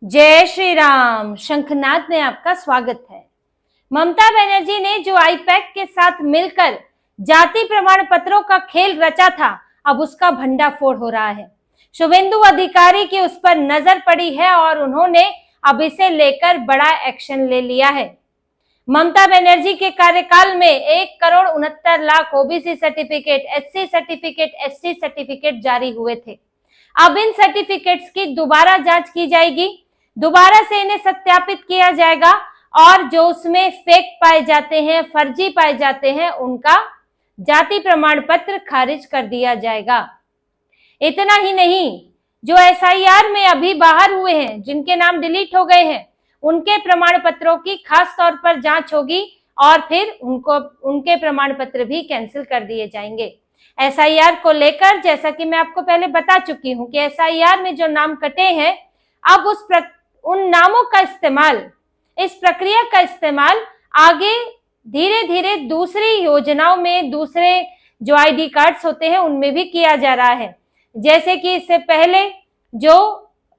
जय श्री राम। शंखनाद में आपका स्वागत है। ममता बनर्जी ने जो आईपैक के साथ मिलकर जाति प्रमाण पत्रों का खेल रचा था, अब उसका भंडाफोड़ हो रहा है। शुभेंदु अधिकारी की उस पर नजर पड़ी है और उन्होंने अब इसे लेकर बड़ा एक्शन ले लिया है। ममता बनर्जी के कार्यकाल में 1,69,00,000 OBC certificate, SC certificate, ST certificate जारी हुए थे। अब इन सर्टिफिकेट्स की दोबारा जांच की जाएगी, दोबारा से इन्हें सत्यापित किया जाएगा और जो उसमें फेक पाए जाते हैं, फर्जी पाए जाते हैं, उनका जाति प्रमाण पत्र खारिज कर दिया जाएगा। इतना ही नहीं, जो एसआईआर में अभी बाहर हुए हैं, जिनके नाम डिलीट हो गए हैं, उनके प्रमाण पत्रों की खास तौर पर जांच होगी और फिर उनके प्रमाण पत्र भी कैंसिल कर दिए जाएंगे। एसआईआर को लेकर जैसा कि मैं आपको पहले बता चुकी हूं कि एसआईआर में जो नाम कटे हैं, अब उन नामों का इस्तेमाल, इस प्रक्रिया का इस्तेमाल आगे धीरे धीरे दूसरी योजनाओं में, दूसरे जो आईडी कार्ड्स होते हैं उनमें भी किया जा रहा है। जैसे कि इससे पहले जो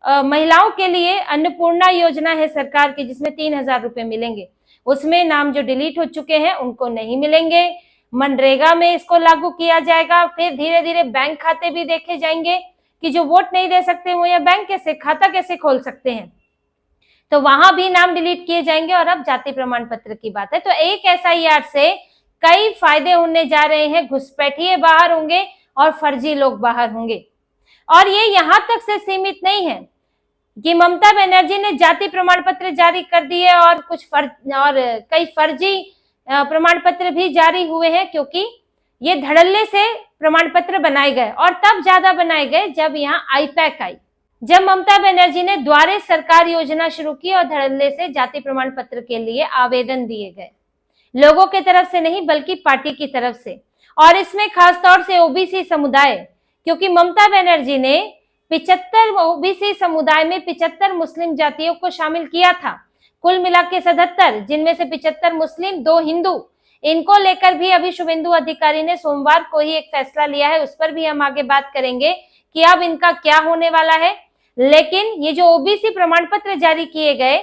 महिलाओं के लिए अन्नपूर्णा योजना है सरकार की, जिसमें 3,000 रुपए मिलेंगे, उसमें नाम जो डिलीट हो चुके हैं उनको नहीं मिलेंगे। मनरेगा में इसको लागू किया जाएगा। फिर धीरे धीरे बैंक खाते भी देखे जाएंगे कि जो वोट नहीं दे सकते वो या बैंक कैसे खाता कैसे खोल सकते हैं, तो वहां भी नाम डिलीट किए जाएंगे। और अब जाति प्रमाण पत्र की बात है, तो एक एसआईआर से कई फायदे होने जा रहे हैं। घुसपैठिए बाहर होंगे और फर्जी लोग बाहर होंगे। और ये यहां तक से सीमित नहीं है कि ममता बनर्जी ने जाति प्रमाण पत्र जारी कर दिए और कई फर्जी प्रमाण पत्र भी जारी हुए हैं, क्योंकि ये धड़ल्ले से प्रमाण पत्र बनाए गए और तब ज्यादा बनाए गए जब यहाँ आईपैक आई, जब ममता बनर्जी ने द्वारे सरकार योजना शुरू की और धड़ल्ले से जाति प्रमाण पत्र के लिए आवेदन दिए गए, लोगों की तरफ से नहीं बल्कि पार्टी की तरफ से। और इसमें खासतौर से ओबीसी समुदाय, क्योंकि ममता बनर्जी ने 75 ओबीसी समुदाय में 75 मुस्लिम जातियों को शामिल किया था, कुल मिला के 77, जिनमें से 75 मुस्लिम, 2 हिंदू। इनको लेकर भी अभी शुभेंदु अधिकारी ने सोमवार को ही एक फैसला लिया है, उस पर भी हम आगे बात करेंगे कि अब इनका क्या होने वाला है। लेकिन ये जो ओबीसी प्रमाण पत्र जारी किए गए,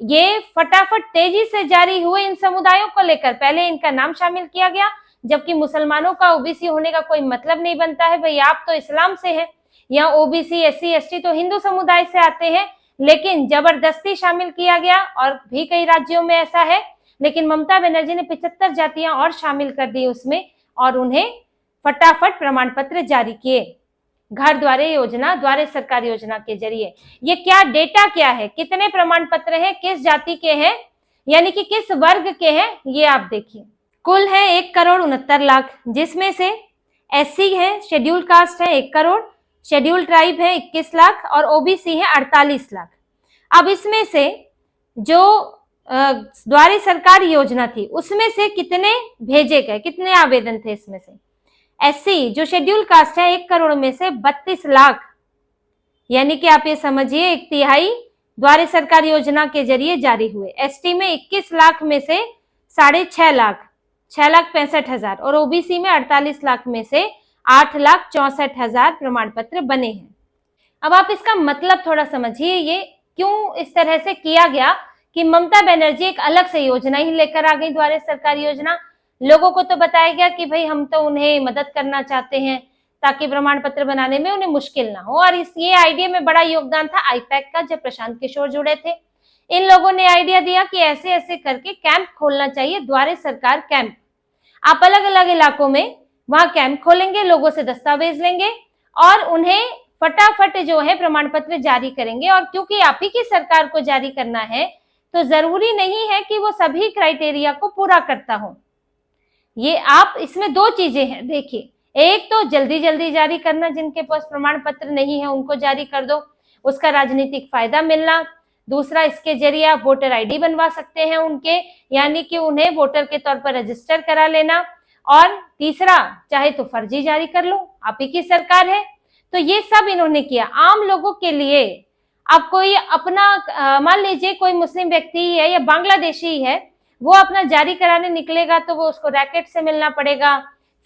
ये फटाफट तेजी से जारी हुए इन समुदायों को लेकर। पहले इनका नाम शामिल किया गया, जबकि मुसलमानों का ओबीसी होने का कोई मतलब नहीं बनता है। भाई आप तो इस्लाम से हैं, यहाँ ओबीसी, एससी, एसटी तो हिंदू समुदाय से आते हैं, लेकिन जबरदस्ती शामिल किया गया और भी कई राज्यों में ऐसा है। लेकिन ममता बनर्जी ने 75 जातियां और शामिल कर दी उसमें और उन्हें फटाफट प्रमाण पत्र जारी किए घर द्वारे योजना, द्वारे सरकार योजना के जरिए। ये क्या डेटा क्या है, कितने प्रमाण पत्र हैं, किस जाति के हैं, यानी कि किस वर्ग के हैं, ये आप देखिए। कुल है 1,69,00,000, जिसमें से एससी है, शेड्यूल कास्ट है 1 करोड़, शेड्यूल ट्राइब है 21 लाख और ओबीसी है 48 लाख। अब इसमें से जो द्वारे सरकार योजना थी उसमें से कितने भेजे गए, कितने आवेदन थे इसमें से? एससी जो शेड्यूल कास्ट है 1 करोड़ में से 32 लाख, यानी कि आप ये समझिए 1/3 द्वारे सरकार योजना के जरिए जारी हुए। एसटी में 21 लाख में से 6.5 लाख, 6,65,000 और ओबीसी में 48 लाख में से 8,64,000 प्रमाण पत्र बने हैं। अब आप इसका मतलब थोड़ा समझिए, ये क्यों इस तरह से किया गया कि ममता बनर्जी एक अलग से योजना ही लेकर आ गई, द्वारे सरकार योजना। लोगों को तो बताया गया कि भाई हम तो उन्हें मदद करना चाहते हैं ताकि प्रमाण पत्र बनाने में उन्हें मुश्किल ना हो। और ये आइडिया में बड़ा योगदान था आईपैक का, जब प्रशांत किशोर जुड़े थे। इन लोगों ने आइडिया दिया कि ऐसे ऐसे करके कैंप खोलना चाहिए, द्वारे सरकार कैंप। आप अलग अलग इलाकों में वहां कैंप खोलेंगे, लोगों से दस्तावेज लेंगे और उन्हें फटाफट जो है प्रमाण पत्र जारी करेंगे। और क्योंकि आप ही की सरकार को जारी करना है, तो जरूरी नहीं है कि वो सभी क्राइटेरिया को पूरा करता हो। ये आप, इसमें 2 चीजें हैं, देखिए। एक तो जल्दी जल्दी जारी करना, जिनके पास प्रमाण पत्र नहीं है उनको जारी कर दो, उसका राजनीतिक फायदा मिलना। दूसरा, इसके जरिए आप वोटर आईडी बनवा सकते हैं उनके, यानी कि उन्हें वोटर के तौर पर रजिस्टर करा लेना। और तीसरा, चाहे तो फर्जी जारी कर लो, आप ही की सरकार है। तो ये सब इन्होंने किया आम लोगों के लिए। अब कोई अपना मान लीजिए कोई मुस्लिम व्यक्ति है या बांग्लादेशी है, वो अपना जारी कराने निकलेगा तो वो उसको रैकेट से मिलना पड़ेगा,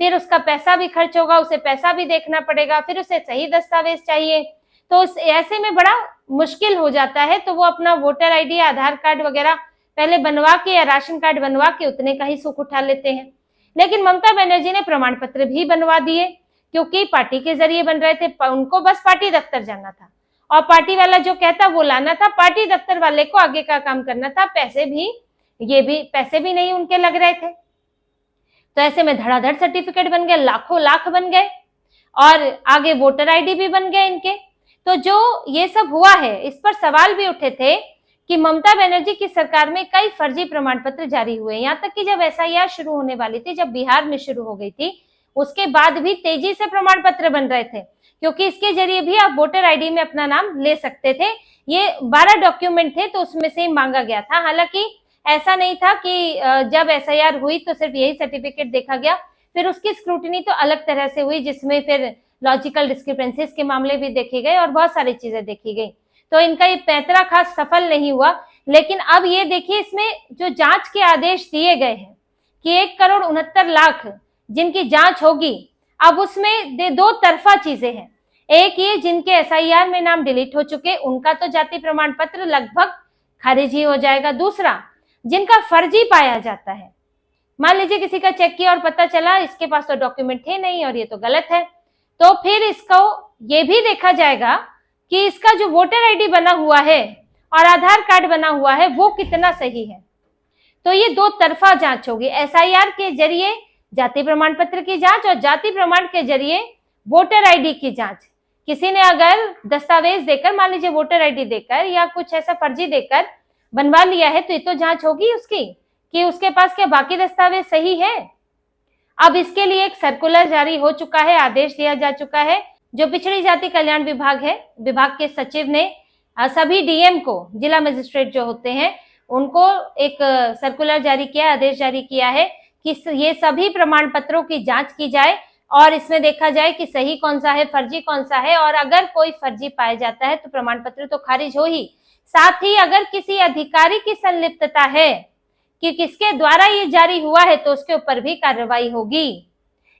फिर उसका पैसा भी खर्च होगा, उसे पैसा भी देखना पड़ेगा, फिर उसे सही दस्तावेज चाहिए। तो ऐसे में बड़ा मुश्किल हो जाता है तो वो अपना वोटर आईडी, आधार कार्ड वगैरह पहले बनवा के या राशन कार्ड बनवा के उतने का ही सुख उठा लेते हैं। लेकिन ममता बनर्जी ने प्रमाण पत्र भी बनवा दिए, क्योंकि पार्टी के जरिए बन रहे थे, उनको बस पार्टी दफ्तर जाना था और पार्टी वाला जो कहता वो लाना था, पार्टी दफ्तर वाले को आगे का काम करना था। पैसे भी नहीं उनके लग रहे थे। तो ऐसे में धड़ाधड़ सर्टिफिकेट बन गए, लाखों लाख बन गए और आगे वोटर आईडी भी बन गए इनके। तो जो ये सब हुआ है, इस पर सवाल भी उठे थे कि ममता बनर्जी की सरकार में कई फर्जी प्रमाण पत्र जारी हुए। यहाँ तक कि जब एसआईआर शुरू होने वाली थी, जब बिहार में शुरू हो गई थी, उसके बाद भी तेजी से प्रमाण पत्र बन रहे थे, क्योंकि इसके जरिए भी आप वोटर आईडी में अपना नाम ले सकते थे। ये 12 डॉक्यूमेंट थे तो उसमें से मांगा गया था। हालांकि ऐसा नहीं था कि जब एसआईआर हुई तो सिर्फ यही सर्टिफिकेट देखा गया, फिर उसकी स्क्रूटनी तो अलग तरह से हुई, जिसमें फिर लॉजिकल डिस्क्रिपेंसीज के मामले भी देखे गए और बहुत सारी चीजें देखी गई। तो इनका ये पैंतरा खास सफल नहीं हुआ। लेकिन अब ये देखिए, इसमें जो जांच के आदेश दिए गए हैं कि 1,69,00,000 जिनकी जांच होगी, अब उसमें दो तरफा चीजें हैं। एक ये, जिनके एसआईआर में नाम डिलीट हो चुके, उनका तो जाति प्रमाण पत्र लगभग खारिज ही हो जाएगा। दूसरा, जिनका फर्जी पाया जाता है, मान लीजिए किसी का चेक किया और पता चला इसके पास तो डॉक्यूमेंट थे नहीं और ये तो गलत है, तो फिर इसको ये भी देखा जाएगा कि इसका जो वोटर आईडी बना हुआ है और आधार कार्ड बना हुआ है वो कितना सही है। तो ये दो तरफा जांच होगी, एसआईआर के जरिए जाति प्रमाण पत्र की जांच और जाति प्रमाण के जरिए वोटर आईडी की जांच। किसी ने अगर दस्तावेज देकर, मान लीजिए वोटर आईडी देकर या कुछ ऐसा फर्जी देकर बनवा लिया है, तो ये तो जांच होगी उसकी कि उसके पास क्या बाकी दस्तावेज सही है। अब इसके लिए एक सर्कुलर जारी हो चुका है, आदेश दिया जा चुका है। जो पिछड़ी जाति कल्याण विभाग है, विभाग के सचिव ने सभी डीएम को, जिला मजिस्ट्रेट जो होते हैं, उनको एक सर्कुलर जारी किया, आदेश जारी किया है कि ये सभी प्रमाण पत्रों की जांच की जाए और इसमें देखा जाए कि सही कौन सा है, फर्जी कौन सा है। और अगर कोई फर्जी पाया जाता है तो प्रमाण पत्र तो खारिज हो ही, साथ ही अगर किसी अधिकारी की संलिप्तता है कि किसके द्वारा ये जारी हुआ है तो उसके ऊपर भी कार्रवाई होगी।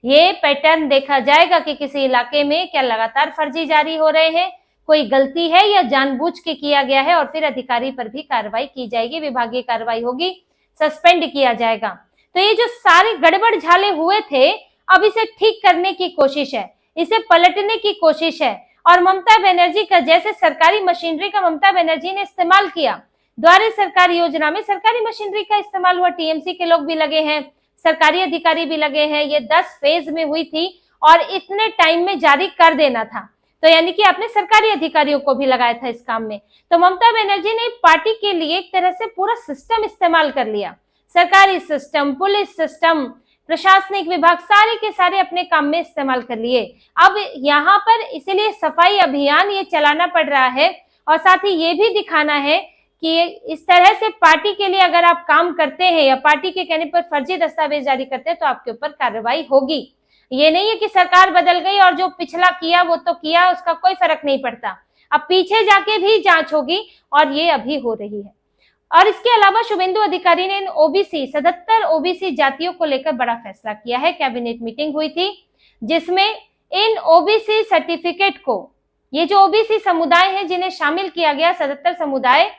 ये पैटर्न देखा जाएगा कि किसी इलाके में क्या लगातार फर्जी जारी हो रहे हैं, कोई गलती है या जानबूझ के किया गया है, और फिर अधिकारी पर भी कार्रवाई की जाएगी, विभागीय कार्रवाई होगी, सस्पेंड किया जाएगा। तो ये जो सारे गड़बड़ झाले हुए थे, अब इसे ठीक करने की कोशिश है, इसे पलटने की कोशिश है। और ममता बनर्जी का, जैसे सरकारी मशीनरी का ममता बनर्जी ने इस्तेमाल किया, द्वारे सरकार योजना में सरकारी मशीनरी का इस्तेमाल हुआ, टीएमसी के लोग भी लगे हैं, सरकारी अधिकारी भी लगे हैं। ये 10 फेज में हुई थी और इतने टाइम में जारी कर देना था, तो यानी कि आपने सरकारी अधिकारियों को भी लगाया था इस काम में। तो ममता बनर्जी ने पार्टी के लिए एक तरह से पूरा सिस्टम इस्तेमाल कर लिया, सरकारी सिस्टम, पुलिस सिस्टम, प्रशासनिक विभाग, सारे के सारे अपने काम में इस्तेमाल कर लिए। अब यहाँ पर इसीलिए सफाई अभियान ये चलाना पड़ रहा है और साथ ही ये भी दिखाना है कि इस तरह से पार्टी के लिए अगर आप काम करते हैं या पार्टी के कहने पर फर्जी दस्तावेज जारी करते हैं तो आपके ऊपर कार्रवाई होगी। ये नहीं है कि सरकार बदल गई और जो पिछला किया वो तो किया, उसका कोई फर्क नहीं पड़ता। अब पीछे जाके भी जांच होगी और ये अभी हो रही है। और इसके अलावा शुभेंदु अधिकारी ने ओबीसी 77 ओबीसी जातियों को लेकर बड़ा फैसला किया है। कैबिनेट मीटिंग हुई थी जिसमें इन ओबीसी सर्टिफिकेट को, ये जो ओबीसी समुदाय है जिन्हें शामिल किया गया 77 समुदाय,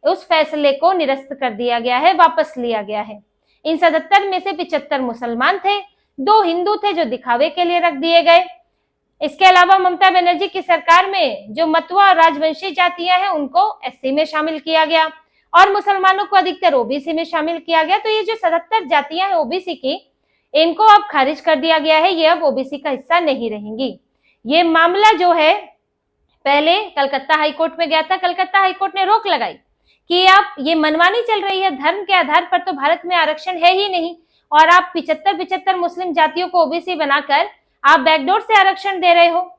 उस फैसले को निरस्त कर दिया गया है, वापस लिया गया है। इन 77 में से 75 मुसलमान थे, 2 हिंदू थे जो दिखावे के लिए रख दिए गए। इसके अलावा ममता बनर्जी की सरकार में जो मतुआ और राजवंशी जातियां हैं उनको एससी में शामिल किया गया और मुसलमानों को अधिकतर ओबीसी में शामिल किया गया। तो ये जो 77 जातियां हैं ओबीसी की, इनको अब खारिज कर दिया गया है, ये अब ओबीसी का हिस्सा नहीं रहेंगी। ये मामला जो है पहले कलकत्ता हाईकोर्ट में गया था, कलकत्ता हाईकोर्ट ने रोक लगाई कि आप ये मनमानी चल रही है, धर्म के आधार पर तो भारत में आरक्षण है ही नहीं और आप 75 मुस्लिम जातियों को ओबीसी बनाकर आप बैकडोर से आरक्षण दे रहे हो।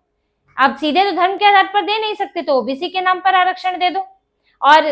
आप सीधे तो धर्म के आधार पर दे नहीं सकते, तो ओबीसी के नाम पर आरक्षण दे दो और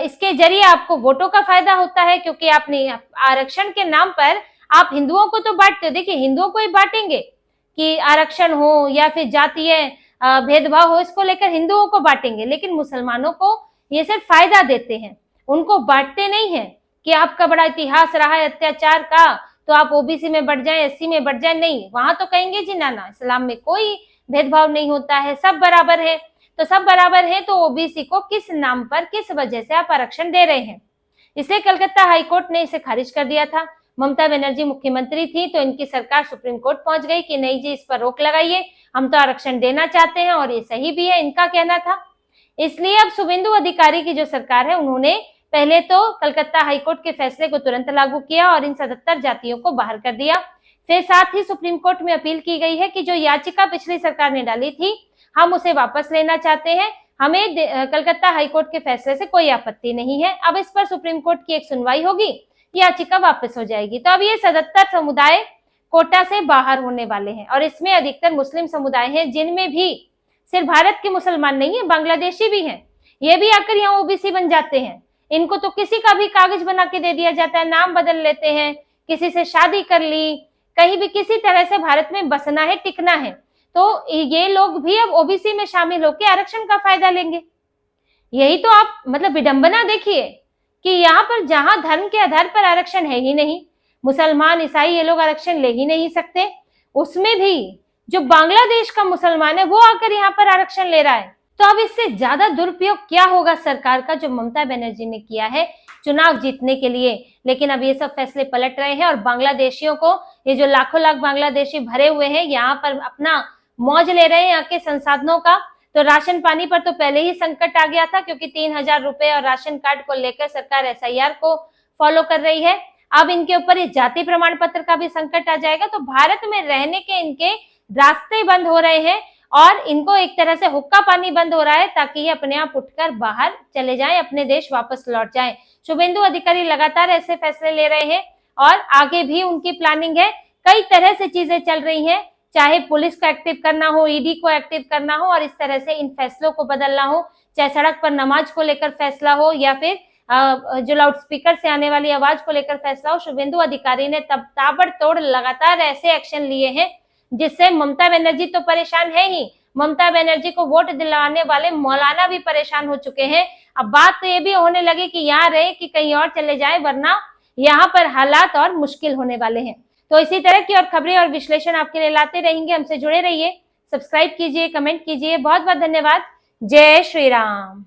इसके जरिए आपको वोटों का फायदा होता है, क्योंकि आपने आरक्षण के नाम पर आप हिंदुओं को तो बांटते हो। देखिए, हिंदुओं को ही बांटेंगे कि आरक्षण हो या फिर जातीय भेदभाव हो, इसको लेकर हिंदुओं को बांटेंगे, लेकिन मुसलमानों को ये सिर्फ फायदा देते हैं, उनको बांटते नहीं है कि आपका बड़ा इतिहास रहा है अत्याचार का तो आप ओबीसी में बढ़ जाएं, एससी में बढ़ जाएं। नहीं, वहां तो कहेंगे जी ना, इस्लाम में कोई भेदभाव नहीं होता है, सब बराबर है। तो सब बराबर हैं, तो ओबीसी को किस नाम पर, किस वजह से आप आरक्षण दे रहे हैं? इसलिए कलकत्ता हाईकोर्ट ने इसे खारिज कर दिया था। ममता बनर्जी मुख्यमंत्री थी तो इनकी सरकार सुप्रीम कोर्ट पहुंच गई कि नहीं जी, इस पर रोक लगाइए, हम तो आरक्षण देना चाहते हैं, और ये सही भी है, इनका कहना था। इसलिए अब शुभेंदु अधिकारी की जो सरकार है, उन्होंने पहले तो कलकत्ता हाईकोर्ट के फैसले को तुरंत लागू किया और इन 77 जातियों को बाहर कर दिया। फिर साथ ही सुप्रीम कोर्ट में अपील की गई है कि जो याचिका पिछली सरकार ने डाली थी, हम उसे वापस लेना चाहते हैं, हमें कलकत्ता हाईकोर्ट के फैसले से कोई आपत्ति नहीं है। अब इस पर सुप्रीम कोर्ट की एक सुनवाई होगी, याचिका वापस हो जाएगी। तो अब ये 77 समुदाय कोटा से बाहर होने वाले हैं और इसमें अधिकतर मुस्लिम समुदाय हैं, जिनमें भी सिर्फ भारत के मुसलमान नहीं है, बांग्लादेशी भी हैं। ये भी आकर यहाँ ओबीसी बन जाते हैं। इनको तो किसी का भी कागज बना के दे दिया जाता है, नाम बदल लेते हैं, किसी से शादी कर ली, कहीं भी किसी तरह से भारत में बसना है, टिकना है, तो ये लोग भी अब ओबीसी में शामिल होकर आरक्षण का फायदा लेंगे। यही तो आप मतलब विडंबना देखिए कि यहाँ पर जहां धर्म के आधार पर आरक्षण है ही नहीं, मुसलमान ईसाई ये लोग आरक्षण ले ही नहीं सकते, उसमें भी जो बांग्लादेश का मुसलमान है वो आकर यहाँ पर आरक्षण ले रहा है। तो अब इससे ज्यादा दुरुपयोग क्या होगा सरकार का, जो ममता बनर्जी ने किया है चुनाव जीतने के लिए। लेकिन अब ये सब फैसले पलट रहे हैं और बांग्लादेशियों को, ये जो लाखों लाख बांग्लादेशी भरे हुए हैं, यहाँ पर अपना मौज ले रहे हैं यहाँ के संसाधनों का। तो राशन पानी पर तो पहले ही संकट आ गया था, क्योंकि 3000 रुपए और राशन कार्ड को लेकर सरकार एसआईआर को फॉलो कर रही है। अब इनके ऊपर ये जाति प्रमाण पत्र का भी संकट आ जाएगा। तो भारत में रहने के इनके रास्ते बंद हो रहे हैं और इनको एक तरह से हुक्का पानी बंद हो रहा है, ताकि ये अपने आप उठकर बाहर चले जाएं, अपने देश वापस लौट जाएं। शुभेंदु अधिकारी लगातार ऐसे फैसले ले रहे हैं और आगे भी उनकी प्लानिंग है। कई तरह से चीजें चल रही हैं, चाहे पुलिस को एक्टिव करना हो, ईडी को एक्टिव करना हो और इस तरह से इन फैसलों को बदलना हो, चाहे सड़क पर नमाज को लेकर फैसला हो या फिर जो लाउड स्पीकर से आने वाली आवाज को लेकर फैसला हो। शुभेंदु अधिकारी ने तब ताबड़तोड़ लगातार ऐसे एक्शन लिए हैं जिससे ममता बनर्जी तो परेशान है ही, ममता बनर्जी को वोट दिलाने वाले मौलाना भी परेशान हो चुके हैं। अब बात तो ये भी होने लगी कि यहाँ रहे कि कहीं और चले जाए, वरना यहाँ पर हालात और मुश्किल होने वाले हैं। तो इसी तरह की और खबरें और विश्लेषण आपके लिए लाते रहेंगे। हमसे जुड़े रहिए, सब्सक्राइब कीजिए, कमेंट कीजिए। बहुत बहुत धन्यवाद। जय श्री राम।